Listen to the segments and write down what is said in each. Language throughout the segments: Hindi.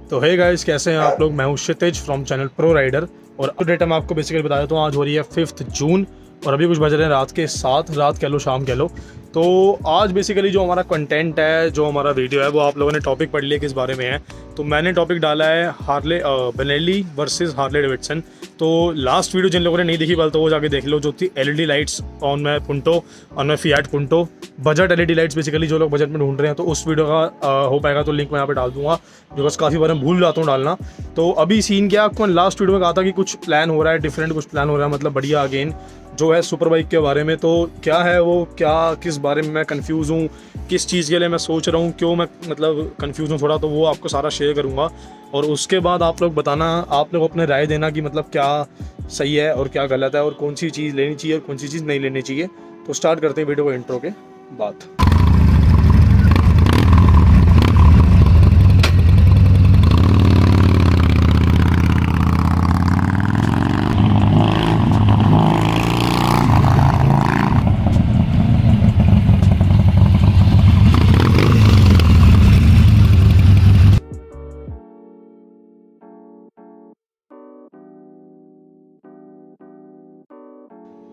तो हे गाइस, कैसे हैं आप लोग। मैं हूं क्षितिज फ्रॉम चैनल प्रो राइडर और अप टू डेट मैं आपको बेसिकली बता देता हूँ। आज हो रही है 5 जून और अभी कुछ बज रहे हैं रात के 7, रात कह लो शाम कह लो। तो आज बेसिकली जो हमारा कंटेंट है, जो हमारा वीडियो है, वो आप लोगों ने टॉपिक पढ़ लिया किस बारे में है। तो मैंने टॉपिक डाला है Harley Benelli versus Harley Davidson. तो लास्ट वीडियो जिन लोगों ने नहीं देखी पहले तो वो जाके देख लो, जो थी एलईडी लाइट्स ऑन में पुंटो, ऑन में fiat Punto, budget LED lights. Basically जो लोग बजट में ढूंढ रहे हैं तो उस वीडियो का हो पाएगा तो लिंक मैं यहाँ पे डाल दूंगा, बिकॉज काफ़ी बार मैं भूल जाता हूँ डालना। तो अभी सीन क्या, आपको लास्ट वीडियो में कहा था कि कुछ प्लान हो रहा है, डिफरेंट कुछ प्लान हो रहा है, मतलब बढ़िया अगेन जो है सुपर बाइक के बारे में। तो क्या है वो, क्या किस बारे में मैं कंफ्यूज हूँ, किस चीज़ के लिए मैं सोच रहा हूँ, क्यों मैं मतलब कंफ्यूज हूँ थोड़ा, तो वो आपको सारा शेयर करूँगा। और उसके बाद आप लोग बताना, आप लोग अपने राय देना कि मतलब क्या सही है और क्या गलत है और कौन सी चीज़ लेनी चाहिए और कौन सी चीज़ नहीं लेनी चाहिए। तो स्टार्ट करते हैं वीडियो को इंट्रो के बाद।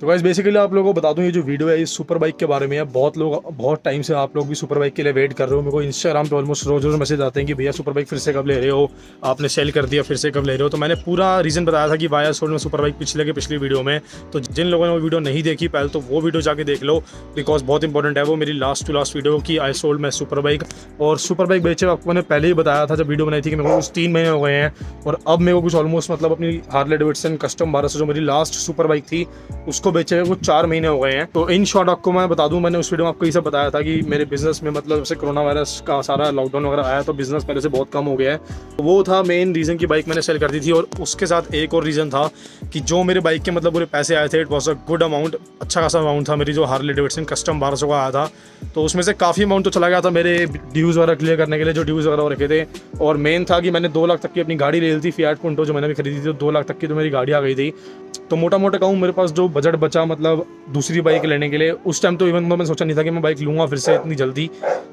तो गाइस बेसिकली आप लोगों को बता दूं, ये जो वीडियो है ये सुपर बाइक के बारे में है। बहुत लोग बहुत टाइम से आप लोग भी सुपर बाइक के लिए वेट कर रहे हो। मेरे को इंस्टाग्राम पे ऑलमोस्ट रोज मैसेज आते हैं कि भैया सुपर बाइक फिर से कब ले रहे हो, आपने सेल कर दिया फिर से कब ले रहे हो। तो मैंने पूरा रीज़न बताया था कि वाई सोल्ड में सुपर बाइक पिछली वीडियो में। तो जिन लोगों ने वो वीडियो नहीं देखी पहले तो वो वीडियो जाके देख लो, बिकॉज बहुत इंपॉर्टेंट है वो मेरी लास्ट टू लास्ट वीडियो की आई सोल्ड में सुपर बाइक। और सुपर बाइक बेचे आपको मैंने पहले ही बताया था जब वीडियो बनाई थी कि मेरे को कुछ 3 महीने हो गए हैं और अब मेरे को कुछ ऑलमोस्ट मतलब अपनी हार्ले डेविडसन कस्टम 1200 जो मेरी लास्ट सुपर बाइक थी उसको बेचे हुए कुछ 4 महीने हो गए हैं। तो इन शॉर्ट आपको मैं बता दूं, मैंने उस वीडियो में आपको ये सब बताया था कि मेरे बिजनेस में मतलब जैसे कोरोना वायरस का सारा लॉकडाउन वगैरह आया तो बिजनेस पहले से बहुत कम हो गया है। तो वो था मेन रीज़न कि बाइक मैंने सेल कर दी थी। और उसके साथ एक और रीज़न था कि जो मेरे बाइक के मतलब पूरे पैसे आए थे, it was a good amount, अच्छा खासा अमाउंट था। मेरी जो हार्ले डेविडसन कस्टम 1200 का आया था तो उसमें से काफ़ी अमाउंट तो चला गया था मेरे ड्यूज़ वगैरह क्लियर करने के लिए, जो ड्यूज़ वगैरह हो रखे थे। और मेन था कि मैंने 2 लाख तक की अपनी गाड़ी ले ली थी, फिएट पुंटो जो मैंने भी खरीदी थी, तो 2 लाख तक की तो मेरी गाड़ी आ गई थी। तो मोटा मोटा कहूँ मेरे पास जो बजट बचा मतलब दूसरी बाइक लेने के लिए उस टाइम, तो इवन तो मैंने सोचा नहीं था कि मैं बाइक लूँगा फिर से इतनी जल्दी।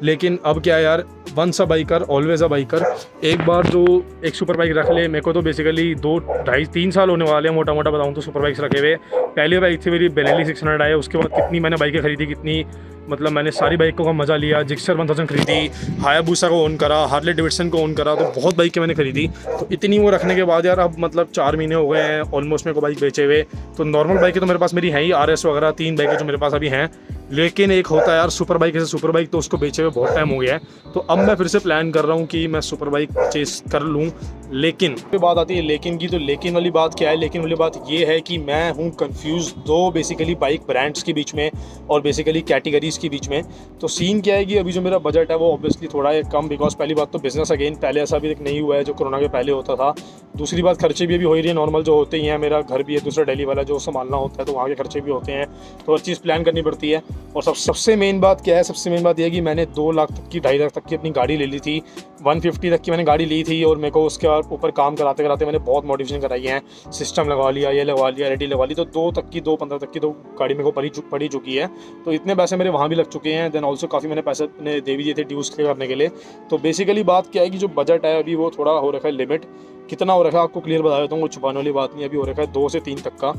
लेकिन अब क्या यार, once a biker always a biker. एक बार जो एक सुपर बाइक रख ले, मेरे को तो बेसिकली 2, 2.5, 3 साल होने वाले हैं मोटा मोटा बताऊँ तो सुपर बाइक्स रखे हुए। पहली बाइक थी मेरी बेनेली 600 आए, उसके बाद कितनी मैंने बाइकें खरीदी, कितनी मतलब मैंने सारी बाइकों का मज़ा लिया। जिक्सर 1000 खरीदी, हायाबुसा को ओन करा, हार्ले डेविडसन को ओन करा, तो बहुत बाइकें मैंने खरीदी। तो इतनी वो रखने के बाद यार अब मतलब 4 महीने हो गए हैं ऑलमोस्ट मेरे को बाइक बेचे हुए। तो नॉर्मल बाइकें तो मेरे पास मेरी हैं ही, RS वगैरह 3 बाइकें जो मेरे पास अभी हैं। लेकिन एक होता है यार सुपर बाइक, ऐसे सुपर बाइक तो उसको बेचे हुए बहुत टाइम हो गया है। तो अब मैं फिर से प्लान कर रहा हूँ कि मैं सुपर बाइक परचेस कर लूँ। लेकिन बात आती है लेकिन की, तो लेकिन वाली बात क्या है, लेकिन वाली बात ये है कि मैं हूँ कंफ्यूज दो बेसिकली बाइक ब्रांड्स के बीच में और बेसिकली कैटेगरीज़ के बीच में। तो सीन क्या है कि अभी जो मेरा बजट है वो ऑब्वियसली थोड़ा है कम, बिकॉज पहली बात तो बिजनेस अगेन पहले ऐसा अभी तक नहीं हुआ है जो कोरोना के पहले होता था। दूसरी बात खर्चे भी अभी हो रही है नॉर्मल जो होते ही हैं। मेरा घर भी है दूसरा दिल्ली वाला जो संभालना होता है, तो वहाँ के खर्चे भी होते हैं, तो हर चीज़ प्लान करनी पड़ती है। और सबसे मेन बात क्या है, सबसे मेन बात यह है कि मैंने 2 लाख तक की 2.5 लाख तक की अपनी गाड़ी ले ली थी, 150 तक की मैंने गाड़ी ली थी। और मेरे को उसके ऊपर काम कराते कराते मैंने बहुत मॉडिफिकेशन कराई है, सिस्टम लगवा लिया, ये लगवा लिया, रेडी लगवा ली। तो 2.15 तक की तो गाड़ी मेरे को पड़ी चुकी है। तो इतने पैसे मेरे वहाँ भी लग चुके हैं। देन ऑल्सो काफ़ी मैंने पैसे अपने दे भी दिए थे ड्यूज़ क्लियर करने के लिए। तो बेसिकली बात क्या है कि जो बजट है अभी वो थोड़ा हो रखा है लिमिट। कितना हो रखा है आपको क्लियर बता देता हूँ, वो छुपाने वाली बात नहीं। अभी हो रखा है 2 से 3 तक का,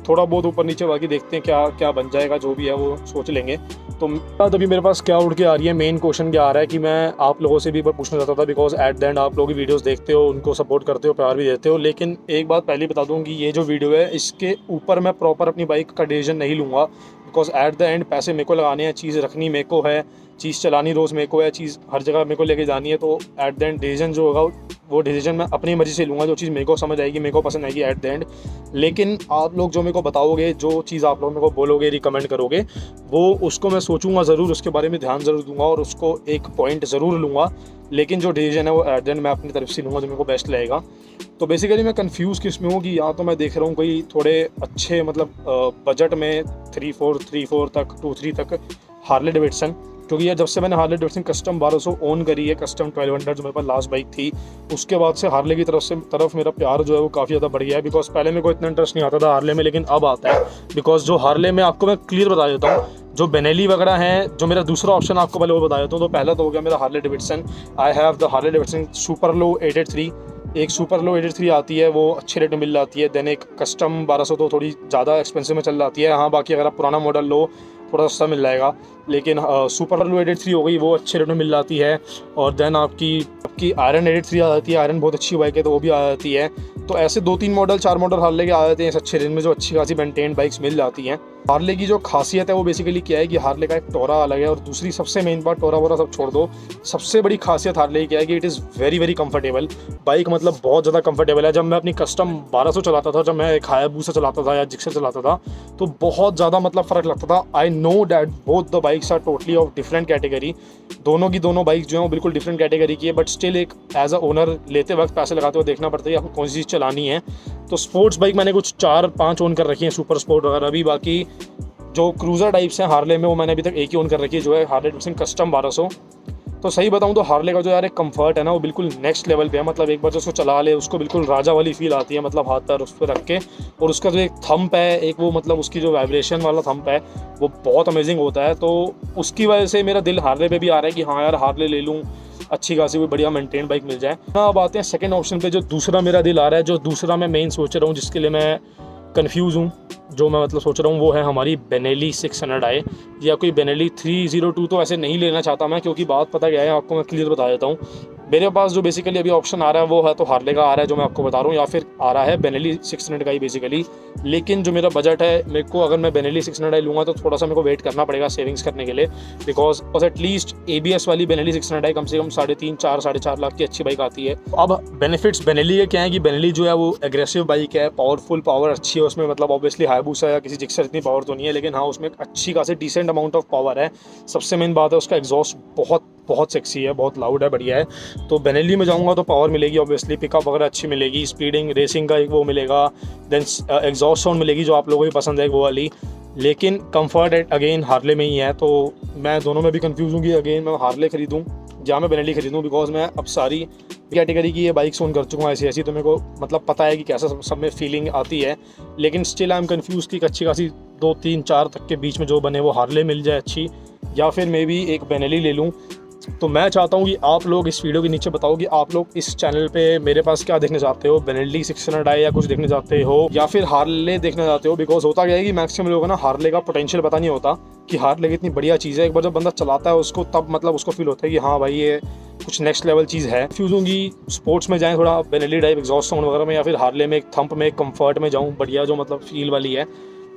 थोड़ा बहुत ऊपर नीचे, बाकी देखते हैं क्या क्या बन जाएगा, जो भी है वो सोच लेंगे। तो अभी मेरे पास क्या उड़ के आ रही है, मेन क्वेश्चन क्या आ रहा है कि मैं आप लोगों से भी पूछना चाहता था, बिकॉज एट द एंड आप लोग वीडियोस देखते हो, उनको सपोर्ट करते हो, प्यार भी देते हो। लेकिन एक बात पहले बता दूँ कि ये जो वीडियो है इसके ऊपर मैं प्रॉपर अपनी बाइक का डिसीजन नहीं लूँगा, बिकॉज एट द एंड पैसे मेरे को लगाने हैं, चीज़ रखनी मेरे को है, चीज़ चलानी रोज़ मेरे को है, चीज़ हर जगह मेरे को लेके जानी है। तो एट द एंड डिसीजन जो होगा वो डिसीजन मैं अपनी मर्जी से लूँगा, जो चीज़ मेरे को समझ आएगी, मेरे को पसंद आएगी एट द एंड। लेकिन आप लोग जो मेरे को बताओगे, जो चीज़ आप लोग मेरे को बोलोगे, रिकमेंड करोगे, वो उसको मैं सोचूंगा ज़रूर, उसके बारे में ध्यान ज़रूर दूंगा और उसको एक पॉइंट ज़रूर लूँगा। लेकिन जो डिसीजन है वो एट द एंड मैं अपनी तरफ से लूँगा, जो मेरे को बेस्ट लगेगा। तो बेसिकली मैं कंफ्यूज़ किस में हूँ कि यहाँ तो मैं देख रहा हूँ कोई थोड़े अच्छे मतलब बजट में 3.4 तक 2.3 तक हार्ले डेविडसन, क्योंकि यार जब से मैंने हार्ले डेविडसन कस्टम 1200 ओन करी है, कस्टम 1200 जो मेरे पास लास्ट बाइक थी, उसके बाद से हार्ले की तरफ मेरा प्यार जो है वो काफ़ी ज़्यादा बढ़ गया है। बिकॉज पहले मेरे को इतना इंटरेस्ट नहीं आता था हार्ले में, लेकिन अब आता है। बिकॉज जो हार्ले में आपको मैं क्लियर बता देता हूँ, जो बेनेली वगैरह हैं, जो मेरा दूसरा ऑप्शन आपको पहले वो बता देता हूँ। तो पहला तो हो गया मेरा Harley Davidson. I have the Harley Davidson super लो 883। एक सुपर लो 883 आती है, वो अच्छे रेट में मिल जाती है। देन एक कस्टम 1200 तो थोड़ी ज़्यादा एक्सपेंसिव में चल जाती है। हाँ, बाकी अगर आप पुराना मॉडल लो थोड़ा सस्ता मिल जाएगा, लेकिन सुपर लो 883 हो गई, वो अच्छे रेट में मिल जाती है। और देन आपकी आयरन 883 आ जाती है। आयरन बहुत अच्छी बाइक है तो वो भी आ जाती है। तो ऐसे 2-3 मॉडल 4 मॉडल हार्ले के आ जाते हैं इस अच्छे रेंज में, जो अच्छी खासी मेंटेन बाइक्स मिल जाती हैं। हार्ले की जो खासियत है वो बेसिकली क्या है कि हार्ले का एक टोरा अलग है, और दूसरी सबसे मेन बात, टोरा वोरा सब छोड़ दो, सबसे बड़ी खासियत हार्ले की क्या है कि it is very very comfortable bike. मतलब बहुत ज़्यादा कंफर्टेबल है। जब मैं अपनी कस्टम 1200 चलाता था, जब मैं एक हायाबूसा चलाता था या जिक्सर चलाता था, तो बहुत ज़्यादा मतलब फ़र्क लगता था। I know that both the bikes are totally of different category. दोनों की दोनों बाइक्स जो हैं वो बिल्कुल डिफरेंट कैटेगरी की है, बट स्टिल एक एज अ ओनर लेते वक्त पैसे लगाते हुए देखना पड़ता है आपको कौन सी चीज़ चलानी है। तो स्पोर्ट्स बाइक मैंने कुछ 4-5 ओन कर रखी हैं, सुपर स्पोर्ट वगैरह भी। बाकी जो क्रूज़र टाइप्स हैं हार्ले में, वो मैंने अभी तक एक ही ओन कर रखी है, जो है हार्ले डेविडसन कस्टम 1200। तो सही बताऊं तो हार्ले का जो यार एक कंफर्ट है ना, वो बिल्कुल नेक्स्ट लेवल पे है। मतलब एक बार जो उसको चला ले, उसको बिल्कुल राजा वाली फील आती है, मतलब हाथ पैर उस पर रख के। और उसका जो एक थंप है, एक वो मतलब उसकी जो वाइब्रेशन वाला थंप है, वो बहुत अमेजिंग होता है। तो उसकी वजह से मेरा दिल हार्ले पे भी आ रहा है कि हाँ यार हार्ले ले लूँ, अच्छी खासी कोई बढ़िया मेंटेन बाइक मिल जाए। अब आते हैं सेकंड ऑप्शन पे, जो दूसरा मेरा दिल आ रहा है, जो दूसरा मैं मेन सोच रहा हूँ, जिसके लिए मैं कंफ्यूज हूँ, जो मैं मतलब सोच रहा हूँ, वो है हमारी बेनेली 600i या कोई बेनेली 302। तो ऐसे नहीं लेना चाहता मैं, क्योंकि बात पता क्या है, आपको मैं क्लियर बता देता हूँ। मेरे पास जो बेसिकली अभी ऑप्शन आ रहा है वो है तो हार्ले का आ रहा है, जो मैं आपको बता रहा हूँ, या फिर आ रहा है बेनेली 600 का ही बेसिकली। लेकिन जो मेरा बजट है, मेरे को अगर मैं बेनेली 600i लूँगा तो थोड़ा सा मेरे को वेट करना पड़ेगा सेविंग्स करने के लिए, बिकॉज एटलीस्ट ABS वाली बेनेली 600i कम से कम 3.5-4 लाख की अच्छी बाइक आती है। अब बेनिफिट्स बेनेली के क्या है कि बेनेली जो है वो एग्रेसिव बाइक है, पावरफुल, पावर अच्छी है उसमें। मतलब ऑब्वियसली हायाबूसा या किसी जिक्सर इतनी पावर तो नहीं है, लेकिन हाँ उसमें अच्छी खासी डिसेंट अमाउंट ऑफ पावर है। सबसे मेन बात है उसका एग्जॉस्ट बहुत बहुत सेक्सी है, बहुत लाउड है, बढ़िया है। तो बेनेली में जाऊंगा तो पावर मिलेगी, ऑब्वियसली पिकअप वगैरह अच्छी मिलेगी, स्पीडिंग रेसिंग का एक वो मिलेगा, देन एग्जॉस्ट साउंड मिलेगी जो आप लोगों को पसंद है वो वाली। लेकिन कंफर्ट अगेन हार्ले में ही है, तो मैं दोनों में भी कंफ्यूज हूँ कि अगेन मैं हार्ले खरीदूँ या मैं बेनेली खरीदूँ, बिकॉज मैं अब सारी कैटेगरी की ये बाइक्स ओन कर चुका हूँ ऐसी। तो मेरे को मतलब पता है कि कैसा सब में फीलिंग आती है। लेकिन स्टिल आई एम कन्फ्यूज़ कि अच्छी खासी 2-3-4 तक के बीच में जो बने वो हार्ले मिल जाए अच्छी, या फिर मे बी एक बेनेली ले लूँ। तो मैं चाहता हूँ कि आप लोग इस वीडियो के नीचे बताओ कि आप लोग इस चैनल पे मेरे पास क्या देखने चाहते हो, बेनेली 600i या कुछ देखने चाहते हो, या फिर हार्ले देखना चाहते हो। बिकॉज होता क्या है कि मैक्सिमम लोगों को ना हार्ले का पोटेंशियल पता नहीं होता कि हार्ले कितनी बढ़िया चीज़ है। एक बार जब बंदा चलाता है उसको, तब मतलब उसको फील होता है कि हाँ भाई ये कुछ नेक्स्ट लेवल चीज़ है। फ्यूज हूँ कि स्पोर्ट्स में जाएँ थोड़ा बेनेली टाइप एग्जॉस्ट साउंड वगैरह में, या फिर हार्ले में एक थंप में एक कंफर्ट में जाऊँ बढ़िया जो मतलब फील वाली है।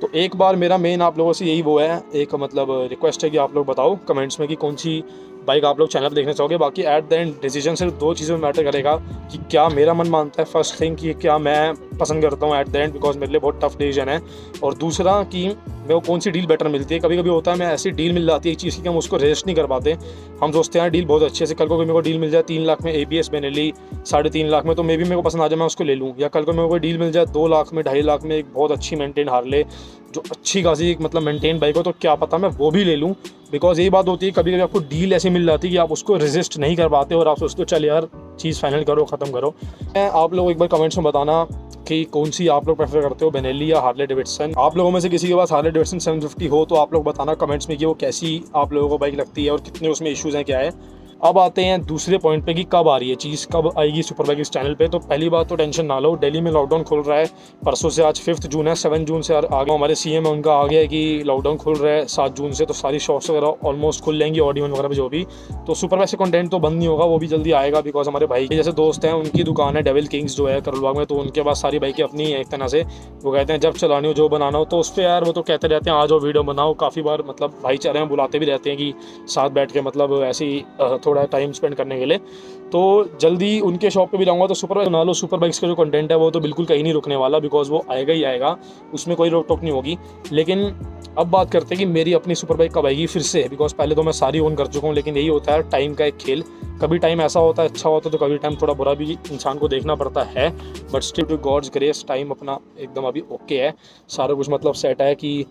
तो एक बार मेरा मेन आप लोगों से यही वो है, एक मतलब रिक्वेस्ट है कि आप लोग बताओ कमेंट्स में कि कौन सी बाइक आप लोग चैनल पर देखना चाहोगे। बाकी एट द एंड डिसीजन सिर्फ 2 चीज़ों में मैटर करेगा कि क्या मेरा मन मानता है, फर्स्ट थिंग कि क्या मैं पसंद करता हूँ एट द एंड, बिकॉज मेरे लिए बहुत टफ डिसीजन है। और दूसरा कि मेरे को कौन सी डील बेटर मिलती है। कभी कभी होता है मैं ऐसी डील मिल जाती है एक चीज़ की कि हम उसको रेजिस्ट नहीं कर पाते। हम सोचते हैं डील बहुत अच्छे से, कल को मेरे को डील मिल जाए 3 लाख में ABS बेनेली 3.5 लाख में, तो मे भी मेरे को पसंद आ जाए मैं उसको ले लूँ। या कल को मेरे को डील मिल जाए 2 लाख में 2.5 लाख में एक बहुत अच्छी मेंटेन हार्ले जो अच्छी खासी मतलब मेंटेन बाइक हो, तो क्या पता मैं वो भी ले लूँ। बिकॉज यही बात होती है कभी कभी आपको डील ऐसी मिल जाती है कि आप उसको रेजिस्ट नहीं कर पाते और आप सोचते हो चल यार चीज़ फाइनल करो, ख़त्म करो। आप लोग एक बार कमेंट्स में बताना कि कौन सी आप लोग प्रेफर करते हो, बेनेली या हार्ले डेविडसन। आप लोगों में से किसी के पास हार्ले डेविडसन 750 हो तो आप लोग बताना कमेंट्स में कि वो कैसी आप लोगों को बाइक लगती है और कितने उसमें इश्यूज़ हैं, क्या है। अब आते हैं दूसरे पॉइंट पे कि कब आ रही है चीज़, कब आएगी सुपर बाइक इस चैनल पे। तो पहली बात तो टेंशन ना लो, दिल्ली में लॉकडाउन खुल रहा है परसों से, आज 5 जून है, 7 जून से आगे हमारे CM है उनका आ गया है कि लॉकडाउन खुल रहा है 7 जून से। तो सारी शॉप्स वगैरह ऑलमोस्ट खुल जाएंगी, ऑडियो वगैरह पे जो भी। तो सुपर बाइक से कंटेंट तो बंद नहीं होगा, वो भी जल्दी आएगा। बिकॉज हमारे भाई के जैसे दोस्त हैं, उनकी दुकान है डेविल किंग्स जो है करोलबाग में, तो उनके पास सारी बाइकें अपनी है एक तरह से। वो कहते हैं जब चलानी हो जो बनाना हो तो उस पर यार वो तो कहते रहते हैं आ जाओ वीडियो बनाओ। काफ़ी बार मतलब भाईचारे में बुलाते भी रहते हैं कि साथ बैठ के मतलब ऐसे ही थोड़ा टाइम स्पेंड करने के लिए। तो जल्दी उनके शॉप पे भी जाऊंगा। तो सुपर बाइक बना लो, सुपर बाइक्स का जो कंटेंट है वो तो बिल्कुल कहीं नहीं रुकने वाला, बिकॉज वो आएगा ही आएगा, उसमें कोई रोक टोक नहीं होगी। लेकिन अब बात करते हैं कि मेरी अपनी सुपर बाइक कब आएगी फिर से, बिकॉज पहले तो मैं सारी ओन कर चुका हूँ। लेकिन यही होता है टाइम का एक खेल, कभी टाइम ऐसा होता है अच्छा होता है तो कभी टाइम थोड़ा बुरा भी इंसान को देखना पड़ता है। But still to God's grace time अपना एकदम अभी ओके है, सारा कुछ मतलब सेट है कि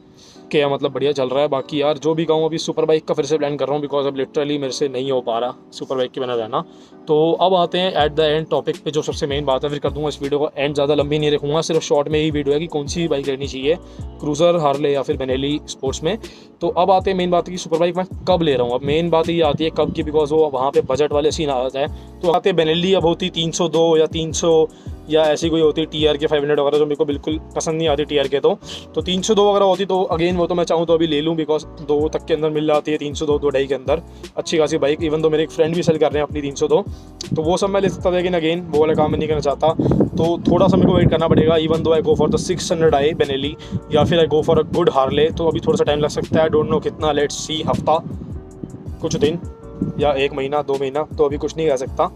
क्या मतलब बढ़िया चल रहा है। बाकी यार जो भी कहूँ अभी सुपर बाइक का फिर से प्लान कर रहा हूँ, बिकॉज अब लिटरली मेरे से नहीं हो पा रहा सुपर बाइक के बिना रहना। तो अब आते हैं एट द एंड टॉपिक पे, जो सबसे मेन बात है। फिर कर दूंगा इस वीडियो को एंड, ज़्यादा लंबी नहीं रखूँगा, सिर्फ शॉर्ट में ही वीडियो है कि कौन सी बाइक लेनी चाहिए, क्रूज़र, हार्ले या फिर बेनेली स्पोर्ट्स में। तो अब आते हैं मेन बात की सुपर बाइक मैं कब ले रहा हूँ। अब मेन बात ये आती है कब की, बिकॉज वो वहाँ पे बजट वाले सीन आ जाता है। तो आते हैं बेनेली अब होती 302 या 300 या ऐसी कोई होती है TR के 500 वगैरह, जो मेरे को बिल्कुल पसंद नहीं आती TR के। तो 302 वगैरह होती तो अगेन वो तो मैं चाहूँ तो अभी ले लूँ, बिकॉज 2 तक के अंदर मिल जाती है, 302 2.5 के अंदर अच्छी खासी बाइक। इवन तो मेरे एक फ्रेंड भी सेल कर रहे हैं अपनी 302, तो वो सब मैं ले सकता था, लेकिन अगेन वो वाला काम मैं नहीं करना चाहता। तो थोड़ा सा मेरे को वेट करना पड़ेगा। Even though I go for the 600i Benelli या फिर I go for a good Harley, तो अभी थोड़ा सा टाइम लग सकता है। डोंट नो कितना, लेट्स सी, हफ्ता, कुछ दिन या 1 महीना 2 महीना, तो अभी कुछ नहीं कह सकता।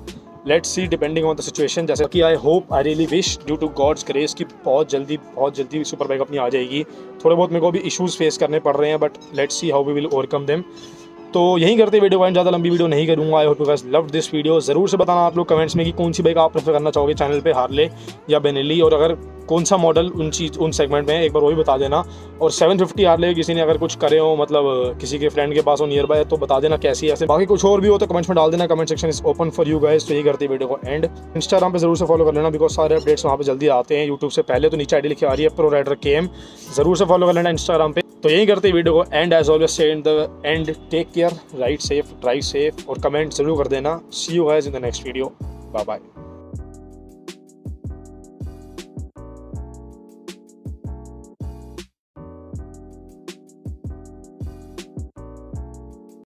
Let's see depending on the situation. जैसे कि I hope, I really wish due to God's grace कि बहुत जल्दी सुपर बाइक अपनी आ जाएगी। थोड़े बहुत मेरे को भी इश्यूज़ फेस करने पड़ रहे हैं, but let's see how we will overcome them. तो यही करते वीडियो को, ज़्यादा लंबी वीडियो नहीं करूँगा। I hope you guys loved this video. ज़रूर से बताना आप लोग कमेंट्स में कि कौन सी बाइक आप प्रेफर करना चाहोगे चैनल पे, हार्ले या बेनेली, और अगर कौन सा मॉडल उन सेगमेंट में एक बार वो भी बता देना। और 750 हार्ले किसी ने अगर कुछ करे हो, मतलब किसी के फ्रेंड के पास हो नियर बाय, तो बता देना कैसी है। ऐसे बाकी कुछ और भी हो तो कमेंट्स में डाल देना, comment section is open for you guys. तो यही करते वीडियो को एंड। इंस्टाग्राम पे जरूर से फॉलो कर लेना, बिकॉज सारे अपडेट्स वहाँ पे जल्दी आते हैं यूट्यूब से पहले। तो नीचे आईडी लिखी आ रही है प्रो राइडर KM, ज़रूर से फॉलो कर लेना इंस्टाग्राम पे। तो यही करते वीडियो को and. As always say in the end, take care, ride safe, drive safe, और कमेंट जरूर कर देना। See you guys in the next video. Bye bye.